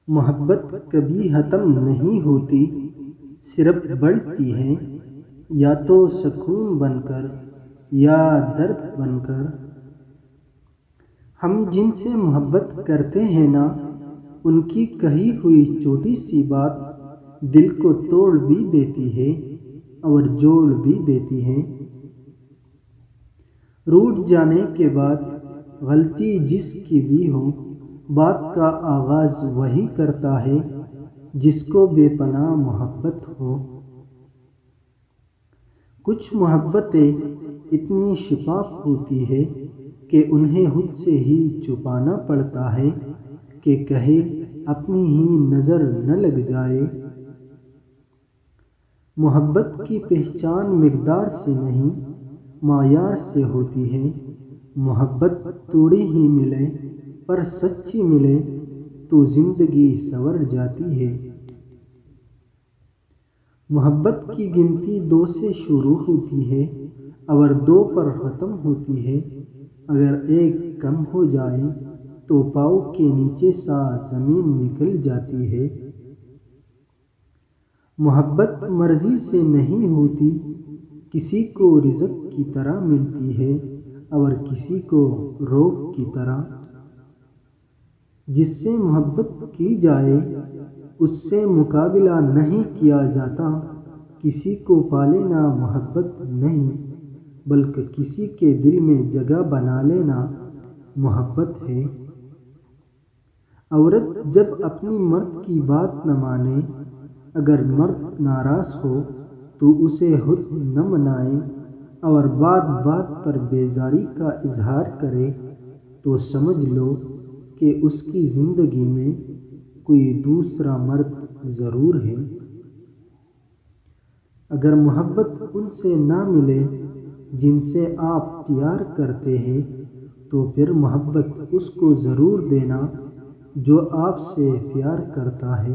محبت کبھی ختم نہیں ہوتی، صرف بڑھتی ہے، یا تو سکون بن کر یا درد بن کر۔ ہم جن سے محبت کرتے ہیں نا، ان کی کہی ہوئی چھوٹی سی بات دل کو توڑ بھی دیتی ہے اور جوڑ بھی دیتی ہے۔ روٹھ جانے کے بعد غلطی جس کی بھی ہو، بات کا آغاز وہی کرتا ہے جس کو بے پناہ محبت ہو۔ کچھ محبتیں اتنی شفاف ہوتی ہے کہ انہیں خود سے ہی چھپانا پڑتا ہے کہ کہیں اپنی ہی نظر نہ لگ جائے۔ محبت کی پہچان مقدار سے نہیں، معیار سے ہوتی ہے۔ محبت تھوڑی ہی ملے پر سچی ملے تو زندگی سنور جاتی ہے۔ محبت کی گنتی 2 سے شروع ہوتی ہے اور 2 پر ختم ہوتی ہے۔ اگر ایک کم ہو جائے تو پاؤں کے نیچے سے زمین نکل جاتی ہے۔ محبت مرضی سے نہیں ہوتی، کسی کو رزق کی طرح ملتی ہے اور کسی کو روگ کی طرح۔ جس سے محبت کی جائے اس سے مقابلہ نہیں کیا جاتا۔ کسی کو پا لینا محبت نہیں، بلکہ کسی کے دل میں جگہ بنا لینا محبت ہے۔ عورت جب اپنی مرد کی بات نہ مانے، اگر مرد ناراض ہو تو اسے خود نہ منائے اور بات بات پر بیزاری کا اظہار کرے تو سمجھ لو کہ اس کی زندگی میں کوئی دوسرا مرد ضرور ہے۔ اگر محبت ان سے نہ ملے جن سے آپ پیار کرتے ہیں تو پھر محبت اس کو ضرور دینا جو آپ سے پیار کرتا ہے۔